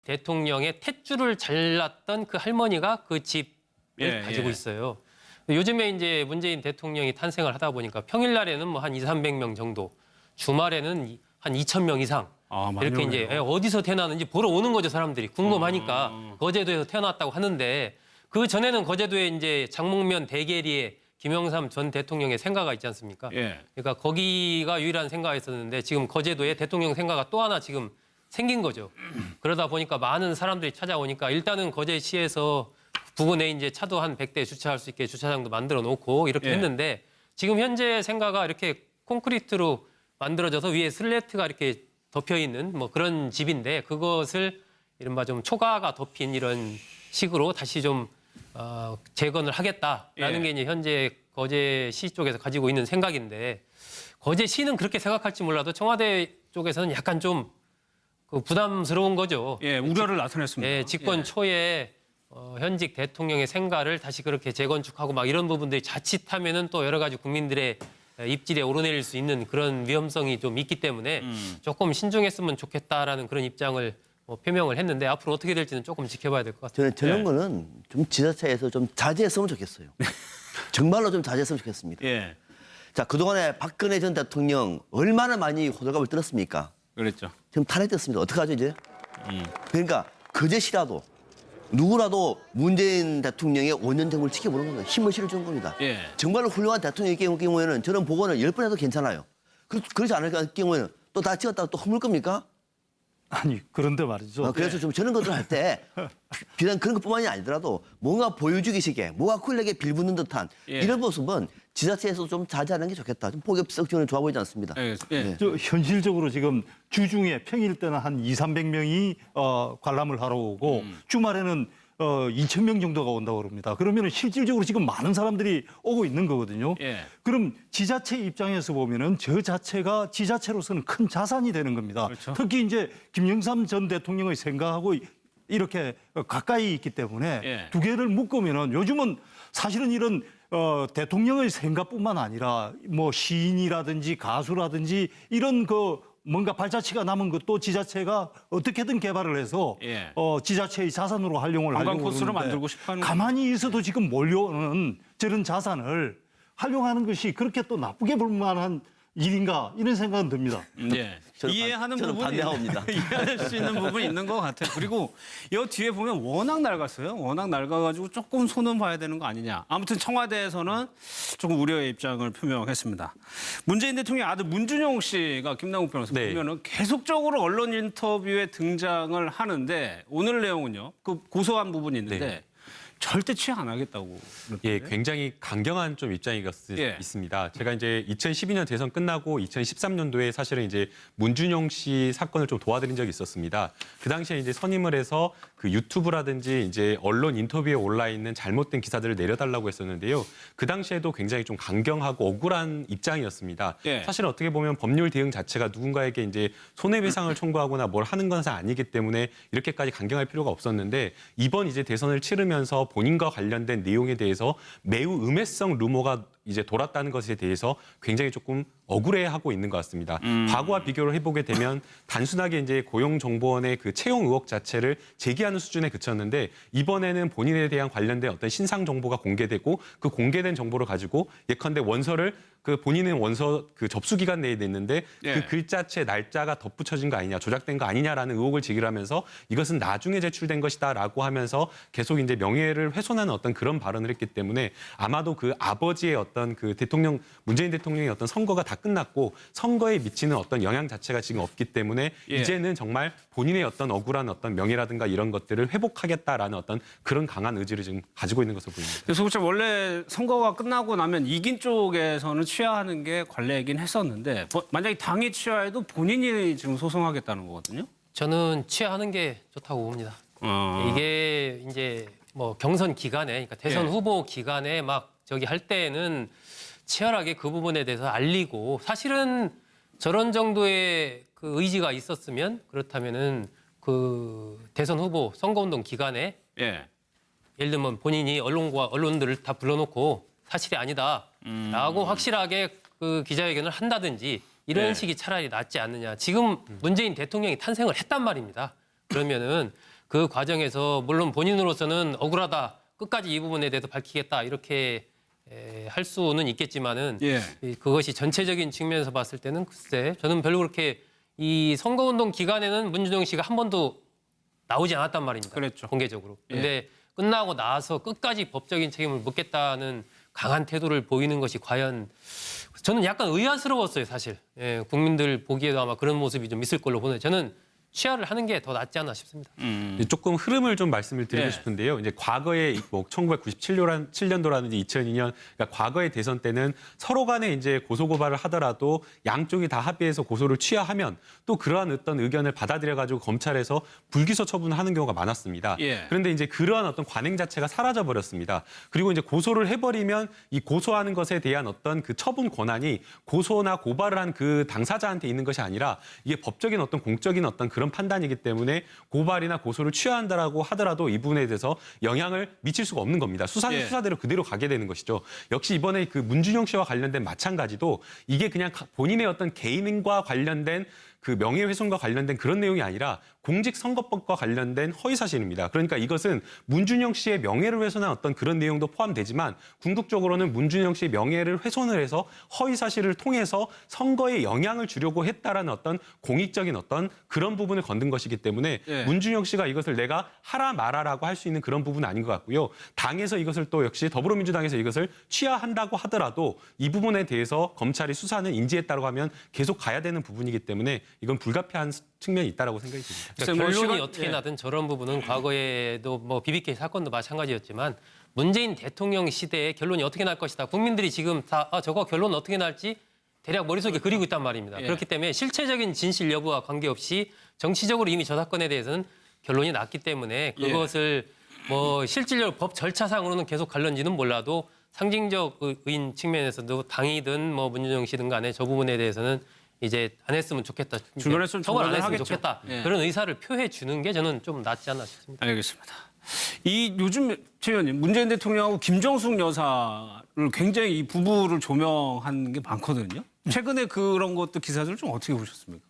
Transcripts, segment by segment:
대통령의 탯줄을 잘랐던 그 할머니가 그 집을 가지고 있어요. 요즘에 이제 문재인 대통령이 탄생을 하다 보니까 평일날에는 뭐 한 200~300명 정도, 주말에는 한 2,000명 이상 이렇게 이제 어디서 태어났는지 보러 오는 거죠. 사람들이 궁금하니까 거제도에서 태어났다고 하는데 그 전에는 거제도에 이제 장목면 대계리에 김영삼 전 대통령의 생가가 있지 않습니까? 그러니까 거기가 유일한 생가가 있었는데 지금 거제도에 대통령 생가가 또 하나 지금 생긴 거죠. 그러다 보니까 많은 사람들이 찾아오니까 일단은 거제시에서 부근에 이제 차도 한 100대 주차할 수 있게 주차장도 만들어 놓고 이렇게 했는데 지금 현재 생가가 이렇게 콘크리트로 만들어져서 위에 슬래트가 이렇게 덮여 있는 뭐 그런 집인데 그것을 이른바 좀 초가가 덮인 이런 식으로 다시 좀 재건을 하겠다라는 게 이제 현재 거제시 쪽에서 가지고 있는 생각인데 거제시는 그렇게 생각할지 몰라도 청와대 쪽에서는 약간 좀 그 부담스러운 거죠. 우려를 나타냈습니다. 집권 초에 현직 대통령의 생가를 다시 그렇게 재건축하고 막 이런 부분들이 자칫하면은 또 여러 가지 국민들의 입질에 오르내릴 수 있는 그런 위험성이 좀 있기 때문에 조금 신중했으면 좋겠다라는 그런 입장을 표명을 했는데 앞으로 어떻게 될지는 조금 지켜봐야 될 것 같아요. 저는 거는 좀 지자체에서 좀 자제했으면 좋겠어요. 정말로 좀 자제했으면 좋겠습니다. 자, 그동안에 박근혜 전 대통령 얼마나 많이 호들갑을 떨었습니까? 그랬죠. 지금 탄핵됐습니다. 어떡하죠, 이제? 그러니까 거제시라도 누구라도 문재인 대통령의 5년 정부를 지켜보는 겁니다. 힘을 실어주는 겁니다. 정말로 훌륭한 대통령의 경우에는 저런 보고는 10번 해도 괜찮아요. 그렇지 않을 경우에는 또 다 찍었다가 또 허물 겁니까? 아니 그런데 말이죠. 그래서 좀 저런 것들을 할 때 비단 그런 것뿐만이 아니더라도 뭔가 보여주기식의 뭐가 쿨하게 빌붙는 듯한 이런 모습은 지자체에서 좀 자제하는 게 좋겠다. 좀 보기 썩지는 좋아 보이지 않습니다. 저 현실적으로 지금 주중에 평일 때는 한 200~300명이 관람을 하러 오고 주말에는 2,000명 정도가 온다고 그럽니다. 그러면 실질적으로 지금 많은 사람들이 오고 있는 거거든요. 그럼 지자체 입장에서 보면은 저 자체가 지자체로서는 큰 자산이 되는 겁니다. 특히 이제 김영삼 전 대통령의 생각하고 이렇게 가까이 있기 때문에 두 개를 묶으면은 요즘은 사실은 이런 대통령의 생각뿐만 아니라 뭐 시인이라든지 가수라든지 이런 뭔가 발자취가 남은 것도 지자체가 어떻게든 개발을 해서 지자체의 자산으로 활용을 하려고 코스로 그러는데 만들고 싶어하는 가만히 있어도 지금 몰려오는 저런 자산을 활용하는 것이 그렇게 또 나쁘게 볼 만한 일인가 이런 생각은 듭니다. 이해하는 저는 부분이 반대합니다. 이해할 수 있는 부분이 있는 것 같아요. 그리고 이 뒤에 보면 워낙 낡았어요. 워낙 낡아가지고 조금 손은 봐야 되는 거 아니냐. 아무튼 청와대에서는 조금 우려의 입장을 표명했습니다. 문재인 대통령의 아들 문준용 씨가 김남국 변호사 보면은 계속적으로 언론 인터뷰에 등장을 하는데 오늘 내용은요. 그 고소한 부분이 있는데. 절대 취하 안 하겠다고. 굉장히 강경한 좀 입장이 있습니다. 제가 이제 2012년 대선 끝나고 2013년도에 사실은 이제 문준용 씨 사건을 좀 도와드린 적이 있었습니다. 그 당시에 이제 선임을 해서 그 유튜브라든지 이제 언론 인터뷰에 올라 있는 잘못된 기사들을 내려달라고 했었는데요. 그 당시에도 굉장히 좀 강경하고 억울한 입장이었습니다. 사실 어떻게 보면 법률 대응 자체가 누군가에게 이제 손해배상을 청구하거나 뭘 하는 것은 아니기 때문에 이렇게까지 강경할 필요가 없었는데 이번 이제 대선을 치르면서 본인과 관련된 내용에 대해서 매우 음해성 루머가 이제 돌았다는 것에 대해서 굉장히 조금 억울해하고 있는 것 같습니다. 과거와 비교를 해보게 되면 단순하게 이제 고용정보원의 그 채용 의혹 자체를 제기하는 수준에 그쳤는데 이번에는 본인에 대한 관련된 어떤 신상 정보가 공개되고 그 공개된 정보를 가지고 예컨대 원서를 그 본인은 원서 그 접수 기간 내에 냈는데 그 글자체 날짜가 덧붙여진 거 아니냐, 조작된 거 아니냐라는 의혹을 제기하면서 이것은 나중에 제출된 것이다라고 하면서 계속 이제 명예를 훼손하는 어떤 그런 발언을 했기 때문에 아마도 그 아버지의 어떤 그 대통령 문재인 대통령의 어떤 선거가 다 끝났고 선거에 미치는 어떤 영향 자체가 지금 없기 때문에 이제는 정말 본인의 어떤 억울한 어떤 명예라든가 이런 것들을 회복하겠다라는 어떤 그런 강한 의지를 지금 가지고 있는 것으로 보입니다. 그래서 원래 선거가 끝나고 나면 이긴 쪽에서는 취하하는 게 관례이긴 했었는데 만약에 당이 취하해도 본인이 지금 소송하겠다는 거거든요. 저는 취하하는 게 좋다고 봅니다. 이게 이제 뭐 경선 기간에, 그러니까 대선 후보 기간에 막 저기 할 때에는 치열하게 그 부분에 대해서 알리고 사실은 저런 정도의 그 의지가 있었으면 그렇다면은 그 대선 후보 선거운동 기간에 예를 들면 본인이 언론들을 다 불러놓고 사실이 아니다라고 확실하게 그 기자회견을 한다든지 이런 식이 차라리 낫지 않느냐. 지금 문재인 대통령이 탄생을 했단 말입니다. 그러면은 그 과정에서 물론 본인으로서는 억울하다, 끝까지 이 부분에 대해서 밝히겠다 이렇게 할 수는 있겠지만은 예. 그것이 전체적인 측면에서 봤을 때는 글쎄 저는 별로 그렇게 이 선거운동 기간에는 문준영 씨가 한 번도 나오지 않았단 말입니다. 그랬죠. 공개적으로. 예. 근데 끝나고 나서 끝까지 법적인 책임을 묻겠다는 강한 태도를 보이는 것이 과연 저는 약간 의아스러웠어요, 사실. 예, 국민들 보기에도 아마 그런 모습이 좀 있을 걸로 보는데 저는 취하를 하는 게 더 낫지 않나 싶습니다. 조금 흐름을 좀 말씀을 드리고 예. 싶은데요. 이제 과거에 뭐 1997년도라든지 2002년, 그러니까 과거의 대선 때는 서로 간에 이제 고소고발을 하더라도 양쪽이 다 합의해서 고소를 취하하면 또 그러한 어떤 의견을 받아들여가지고 검찰에서 불기소 처분을 하는 경우가 많았습니다. 예. 그런데 이제 그러한 어떤 관행 자체가 사라져 버렸습니다. 그리고 이제 고소를 해버리면 이 고소하는 것에 대한 어떤 그 처분 권한이 고소나 고발을 한 그 당사자한테 있는 것이 아니라 이게 법적인 어떤 공적인 어떤 그런 판단이기 때문에 고발이나 고소를 취한다라고 하더라도 이 부분에 대해서 영향을 미칠 수가 없는 겁니다. 수사는 예. 수사대로 그대로 가게 되는 것이죠. 역시 이번에 그 문준용 씨와 관련된 마찬가지도 이게 그냥 본인의 어떤 개인과 관련된 그 명예훼손과 관련된 그런 내용이 아니라 공직선거법과 관련된 허위사실입니다. 그러니까 이것은 문준영 씨의 명예를 훼손한 어떤 그런 내용도 포함되지만 궁극적으로는 문준영 씨의 명예를 훼손을 해서 허위사실을 통해서 선거에 영향을 주려고 했다라는 어떤 공익적인 어떤 그런 부분을 건든 것이기 때문에 예. 문준영 씨가 이것을 내가 하라 말아라고 할 수 있는 그런 부분은 아닌 것 같고요. 당에서 이것을 또 역시 더불어민주당에서 이것을 취하한다고 하더라도 이 부분에 대해서 검찰이 수사는 인지했다고 하면 계속 가야 되는 부분이기 때문에 이건 불가피한 측면이 있다라고 생각이 듭니다. 그러니까 뭐 결론이 시간- 어떻게 예. 나든 저런 부분은 과거에도 뭐 BBK 사건도 마찬가지였지만 문재인 대통령 시대에 결론이 어떻게 날 것이다. 국민들이 지금 다 저거 결론 어떻게 날지 대략 머릿속에 그리고 있단 말입니다. 예. 그렇기 때문에 실체적인 진실 여부와 관계없이 정치적으로 이미 저 사건에 대해서는 결론이 났기 때문에 그것을 뭐 실질적으로 법 절차상으로는 계속 갈런지는 몰라도 상징적인 측면에서도 당이든 뭐 문준영 씨든 간에 저 부분에 대해서는 이제 안 했으면 좋겠다. 중간에 좀 처벌 안 중간에 했으면 하겠죠. 좋겠다. 예. 그런 의사를 표해 주는 게 저는 좀 낫지 않나 싶습니다. 알겠습니다. 이 요즘 최 의원님 문재인 대통령하고 김정숙 여사를 굉장히 이 부부를 조명한 게 많거든요. 최근에 그런 것도 기사들 좀 어떻게 보셨습니까?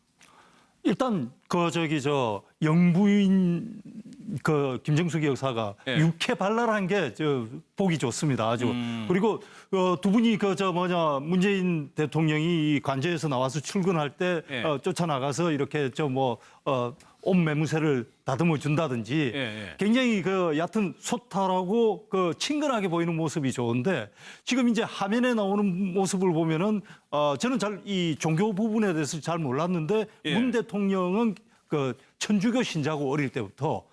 일단 그 저기 저 영부인 그 김정숙 여사가 예. 육회 발랄한 게 저 보기 좋습니다. 아주. 그리고 두 분이 그 저 뭐냐 문재인 대통령이 이 관저에서 나와서 출근할 때 예. 쫓아나가서 이렇게 저 뭐 옷 매무새를 다듬어 준다든지 예. 굉장히 그 얕은 소탈하고 그 친근하게 보이는 모습이 좋은데 지금 이제 화면에 나오는 모습을 보면은 저는 잘 이 종교 부분에 대해서 잘 몰랐는데 예. 문 대통령은 그 천주교 신자고 어릴 때부터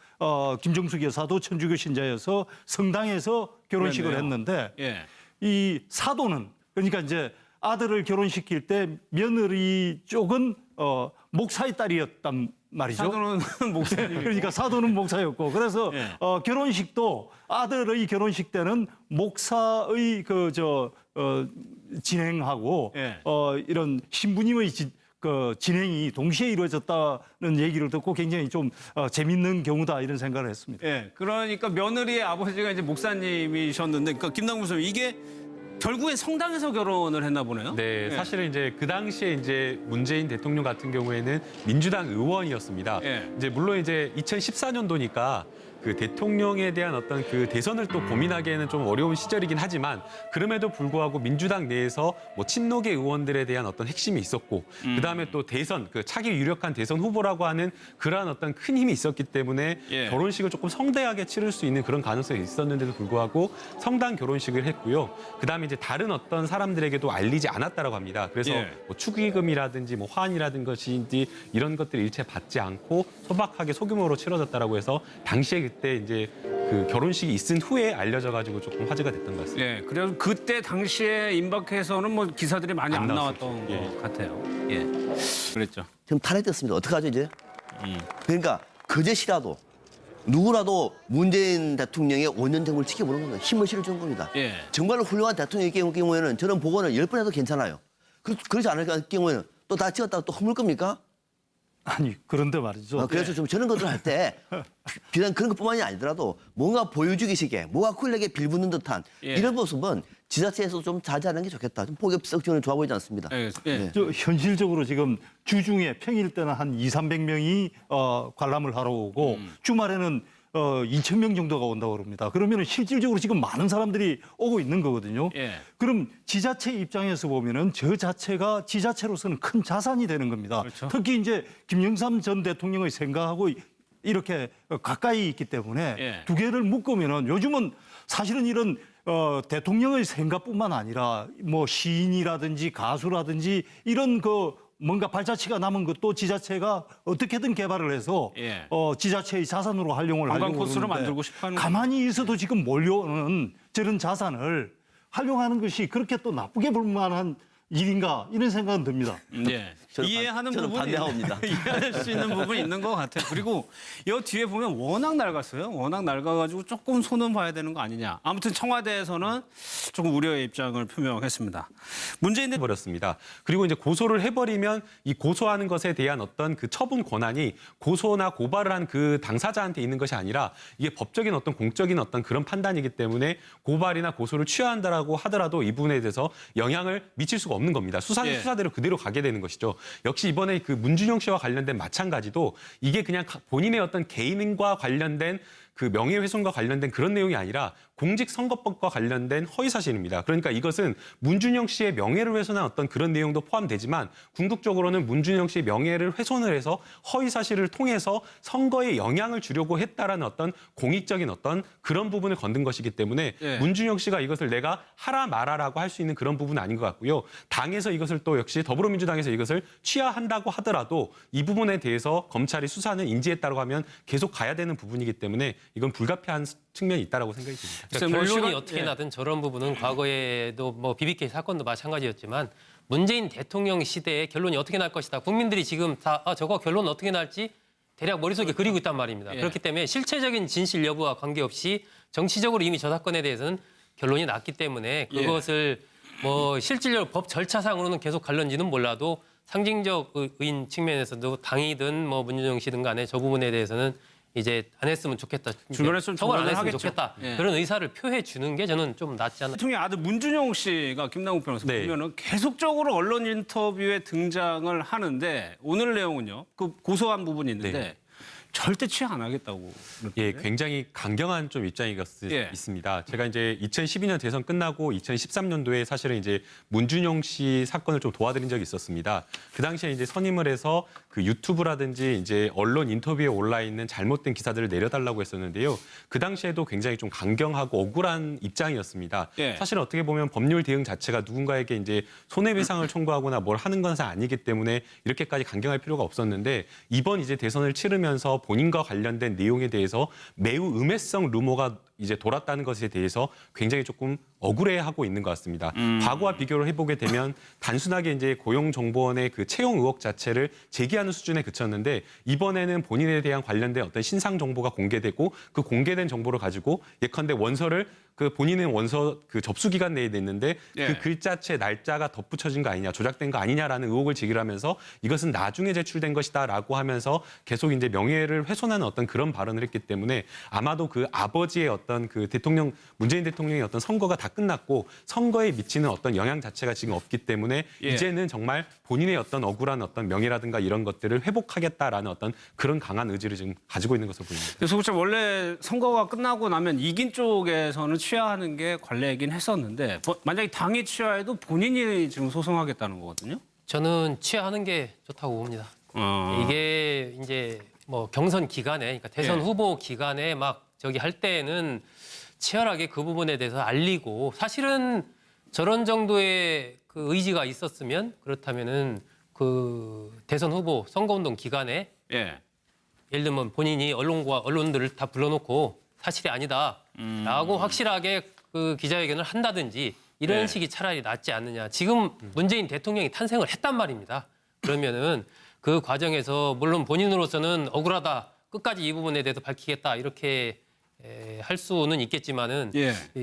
김정숙 여사도 천주교 신자여서 성당에서 결혼식을 그랬네요. 했는데 예. 이 사도는 그러니까 이제 아들을 결혼시킬 때 며느리 쪽은 목사의 딸이었단 말이죠. 사도는 목사님. 그러니까 사도는 목사였고 그래서 예. 결혼식도 아들의 결혼식 때는 목사의 그 진행하고 예. 이런 신부님의 그 진행이 동시에 이루어졌다는 얘기를 듣고 굉장히 좀 재밌는 경우다 이런 생각을 했습니다. 예. 그러니까 며느리의 아버지가 이제 목사님이셨는데, 그러니까 김남국 선생님 이게 결국엔 성당에서 결혼을 했나 보네요. 네, 예. 사실은 이제 그 당시에 이제 문재인 대통령 같은 경우에는 민주당 의원이었습니다. 예. 이제 물론 이제 2014년도니까 그 대통령에 대한 어떤 그 대선을 또 고민하기에는 좀 어려운 시절이긴 하지만 그럼에도 불구하고 민주당 내에서 뭐 친노계 의원들에 대한 어떤 핵심이 있었고 그다음에 또 대선 그 차기 유력한 대선 후보라고 하는 그러한 어떤 큰 힘이 있었기 때문에 예. 결혼식을 조금 성대하게 치를 수 있는 그런 가능성이 있었는데도 불구하고 성당 결혼식을 했고요. 그다음에 이제 다른 어떤 사람들에게도 알리지 않았다라고 합니다. 그래서 예. 뭐 축의금이라든지 뭐 화환이라든 것인지 이런 것들 일체 받지 않고 소박하게 소규모로 치러졌다라고 해서 당시에 그때 이제 그 결혼식이 있은 후에 알려져 가지고 조금 화제가 됐던 것 같습니다. 예. 그래서 그때 당시에 임박해서는 뭐 기사들이 많이 안 안 나왔던 나왔었죠. 예. 것 같아요. 예. 그랬죠. 지금 탈핵됐습니다. 어떡하죠 이제? 그러니까 거짓이라도 누구라도 문재인 대통령의 5년 정부를 지켜보는 겁니다. 힘을 실어주는 겁니다. 예. 정말 훌륭한 대통령의 경우에는 저는 보고는 10번 해도 괜찮아요. 그렇지 않을 경우에는 또 다 찍었다가 또 허물 겁니까? 아니 그런데 말이죠. 그래서 좀 저런 것들 할 때 비단 그런 것뿐만이 아니더라도 뭔가 보여주기식의 뭐가 쿨하게 빌붙는 듯한 이런 모습은 지자체에서 좀 자제하는 게 좋겠다. 좀 보기 썩 저는 좋아 보이지 않습니다. 저 현실적으로 지금 주중에 평일 때는 한 200~300명이 관람을 하러 오고 주말에는 2,000명 정도가 온다고 그럽니다. 그러면 실질적으로 지금 많은 사람들이 오고 있는 거거든요. 그럼 지자체 입장에서 보면은 저 자체가 지자체로서는 큰 자산이 되는 겁니다. 그렇죠. 특히 이제 김영삼 전 대통령의 생각하고 이렇게 가까이 있기 때문에 두 개를 묶으면은 요즘은 사실은 이런 대통령의 생각뿐만 아니라 뭐 시인이라든지 가수라든지 이런 뭔가 발자취가 남은 것도 지자체가 어떻게든 개발을 해서 지자체의 자산으로 활용을 관광 하려고 코스로 그러는데 만들고 싶어하는 가만히 있어도 지금 몰려오는 저런 자산을 활용하는 것이 그렇게 또 나쁘게 볼 만한 일인가 이런 생각은 듭니다. 이해하는 저는 부분이 반대합니다. 이해할 수 있는 부분이 있는 것 같아요. 그리고 이 뒤에 보면 워낙 낡았어요. 워낙 낡아가지고 조금 손은 봐야 되는 거 아니냐. 아무튼 청와대에서는 조금 우려의 입장을 표명했습니다. 문재인 대통령 버렸습니다. 그리고 이제 고소를 해버리면 이 고소하는 것에 대한 어떤 그 처분 권한이 고소나 고발을 한 그 당사자한테 있는 것이 아니라 이게 법적인 어떤 공적인 어떤 그런 판단이기 때문에 고발이나 고소를 취하한다라고 하더라도 이 부분에 대해서 영향을 미칠 수가 없는 겁니다. 수사는 수사대로 그대로 가게 되는 것이죠. 역시 이번에 그 문준용 씨와 관련된 마찬가지도 이게 그냥 본인의 어떤 개인과 관련된 그 명예훼손과 관련된 그런 내용이 아니라 공직선거법과 관련된 허위사실입니다. 그러니까 이것은 문준용 씨의 명예를 훼손한 어떤 그런 내용도 포함되지만 궁극적으로는 문준용 씨의 명예를 훼손을 해서 허위사실을 통해서 선거에 영향을 주려고 했다라는 어떤 공익적인 어떤 그런 부분을 건든 것이기 때문에 문준용 씨가 이것을 내가 하라 말아라고 할 수 있는 그런 부분은 아닌 것 같고요. 당에서 이것을 또 역시 더불어민주당에서 이것을 취하한다고 하더라도 이 부분에 대해서 검찰이 수사는 인지했다고 하면 계속 가야 되는 부분이기 때문에 이건 불가피한 측면이 있다라고 생각이 듭니다. 그러니까 결론이 어떻게 나든 저런 부분은 과거에도 뭐 BBK 사건도 마찬가지였지만 문재인 대통령 시대에 결론이 어떻게 날 것이다. 국민들이 지금 다 저거 결론 어떻게 날지 대략 머릿속에 그리고 있단 말입니다. 그렇기 때문에 실체적인 진실 여부와 관계없이 정치적으로 이미 저 사건에 대해서는 결론이 났기 때문에 그것을 뭐 실질적으로 법 절차상으로는 계속 갈런지는 몰라도 상징적인 측면에서도 당이든 뭐 문준용 씨든 간에 저 부분에 대해서는 이제 안 했으면 좋겠다. 중간에서 처벌 안 했으면 하겠죠. 좋겠다. 그런 의사를 표해 주는 게 저는 좀 낫지 않나. 대통령 아들 문준용 씨가 김남국 변호사 보면은 계속적으로 언론 인터뷰에 등장을 하는데 오늘 내용은요. 그 고소한 부분이 있는데 절대 취하 안 하겠다고. 굉장히 강경한 좀 입장이 있습니다. 제가 이제 2012년 대선 끝나고 2013년도에 사실은 이제 문준용 씨 사건을 좀 도와드린 적이 있었습니다. 그 당시에 이제 선임을 해서 그 유튜브라든지 이제 언론 인터뷰에 올라 있는 잘못된 기사들을 내려달라고 했었는데요. 그 당시에도 굉장히 좀 강경하고 억울한 입장이었습니다. 사실 어떻게 보면 법률 대응 자체가 누군가에게 이제 손해배상을 청구하거나 뭘 하는 것은 아니기 때문에 이렇게까지 강경할 필요가 없었는데 이번 이제 대선을 치르면서 본인과 관련된 내용에 대해서 매우 음해성 루머가 이제 돌았다는 것에 대해서 굉장히 조금 억울해하고 있는 것 같습니다. 과거와 비교를 해보게 되면 단순하게 이제 고용정보원의 그 채용 의혹 자체를 제기하는 수준에 그쳤는데 이번에는 본인에 대한 관련된 어떤 신상 정보가 공개되고 그 공개된 정보를 가지고 예컨대 원서를 그 본인은 원서 그 접수 기간 내에 냈는데 그 글자체 날짜가 덧붙여진 거 아니냐, 조작된 거 아니냐라는 의혹을 제기하면서 이것은 나중에 제출된 것이다라고 하면서 계속 이제 명예를 훼손하는 어떤 그런 발언을 했기 때문에 아마도 그 아버지의 어떤 그 대통령 문재인 대통령의 어떤 선거가 다 끝났고 선거에 미치는 어떤 영향 자체가 지금 없기 때문에 이제는 정말 본인의 어떤 억울한 어떤 명예라든가 이런 것들을 회복하겠다라는 어떤 그런 강한 의지를 지금 가지고 있는 것으로 보입니다. 그래서 원래 선거가 끝나고 나면 이긴 쪽에서는 취하하는 게 관례이긴 했었는데 만약에 당이 취하해도 본인이 지금 소송하겠다는 거거든요. 저는 취하하는 게 좋다고 봅니다. 이게 이제 뭐 경선 기간에, 그러니까 대선 후보 기간에 막 저기 할 때는 치열하게 그 부분에 대해서 알리고 사실은 저런 정도의 그 의지가 있었으면 그렇다면은 그 대선 후보 선거운동 기간에 예를 들면 본인이 언론들을 다 불러놓고 사실이 아니다라고 확실하게 그 기자회견을 한다든지 이런 식이 차라리 낫지 않느냐. 지금 문재인 대통령이 탄생을 했단 말입니다. 그러면은 그 과정에서 물론 본인으로서는 억울하다. 끝까지 이 부분에 대해서 밝히겠다. 이렇게 할 수는 있겠지만은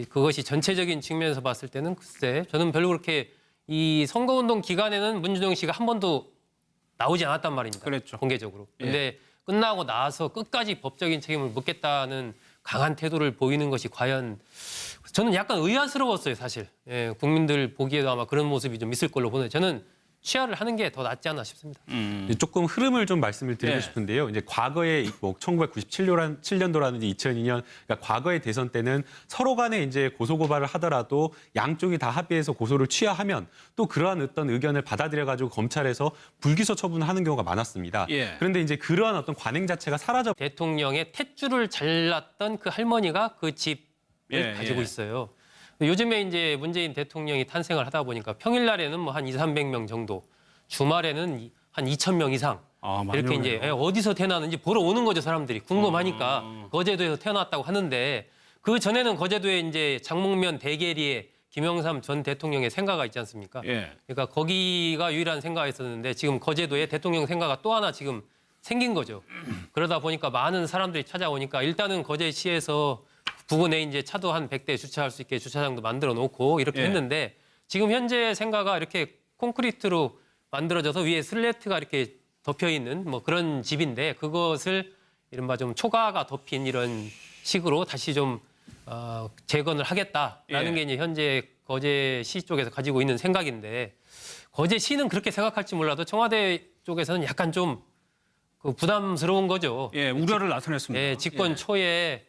그것이 전체적인 측면에서 봤을 때는 글쎄 저는 별로 그렇게 이 선거운동 기간에는 문준용 씨가 한 번도 나오지 않았단 말입니다. 그랬죠. 공개적으로. 근데 끝나고 나서 끝까지 법적인 책임을 묻겠다는 강한 태도를 보이는 것이 과연 저는 약간 의아스러웠어요, 사실. 예, 국민들 보기에도 아마 그런 모습이 좀 있을 걸로 보는데 저는 취하를 하는 게 더 낫지 않나 싶습니다. 조금 흐름을 좀 말씀을 드리고 예. 싶은데요. 이제 과거에 뭐 1997년도라든지 2002년, 그러니까 과거의 대선 때는 서로 간에 이제 고소고발을 하더라도 양쪽이 다 합의해서 고소를 취하하면 또 그러한 어떤 의견을 받아들여가지고 검찰에서 불기소 처분하는 경우가 많았습니다. 예. 그런데 이제 그러한 어떤 관행 자체가 사라져. 대통령의 탯줄을 잘랐던 그 할머니가 그 집을 가지고 있어요. 요즘에 이제 문재인 대통령이 탄생을 하다 보니까 평일날에는 뭐 한 200~300명 정도, 주말에는 한 2,000명 이상 많이 이렇게 오네요. 이제 어디서 태어났는지 보러 오는 거죠, 사람들이. 궁금하니까 거제도에서 태어났다고 하는데 그 전에는 거제도에 이제 장목면 대계리에 김영삼 전 대통령의 생가가 있지 않습니까? 예. 그러니까 거기가 유일한 생가가 있었는데 지금 거제도에 대통령 생가가 또 하나 지금 생긴 거죠. 그러다 보니까 많은 사람들이 찾아오니까 일단은 거제시에서 부근에 이제 차도 한 100대 주차할 수 있게 주차장도 만들어 놓고 이렇게 예. 했는데 지금 현재 생가가 이렇게 콘크리트로 만들어져서 위에 슬래트가 이렇게 덮여 있는 뭐 그런 집인데 그것을 이른바 좀 초가가 덮인 이런 식으로 다시 좀 재건을 하겠다라는 예. 게 이제 현재 거제시 쪽에서 가지고 있는 생각인데 거제시는 그렇게 생각할지 몰라도 청와대 쪽에서는 약간 좀 그 부담스러운 거죠. 예, 우려를 나타냈습니다. 예, 집권 초에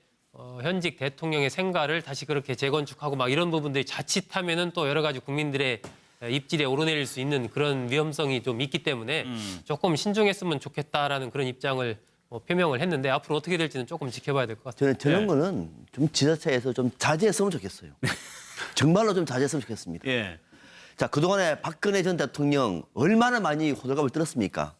현직 대통령의 생가를 다시 그렇게 재건축하고 막 이런 부분들이 자칫하면은 또 여러 가지 국민들의 입질에 오르내릴 수 있는 그런 위험성이 좀 있기 때문에 조금 신중했으면 좋겠다라는 그런 입장을 표명을 했는데 앞으로 어떻게 될지는 조금 지켜봐야 될 것 같아요. 저는 거는 좀 지자체에서 좀 자제했으면 좋겠어요. 정말로 좀 자제했으면 좋겠습니다. 예. 자, 그동안에 박근혜 전 대통령 얼마나 많이 호들갑을 떨었습니까?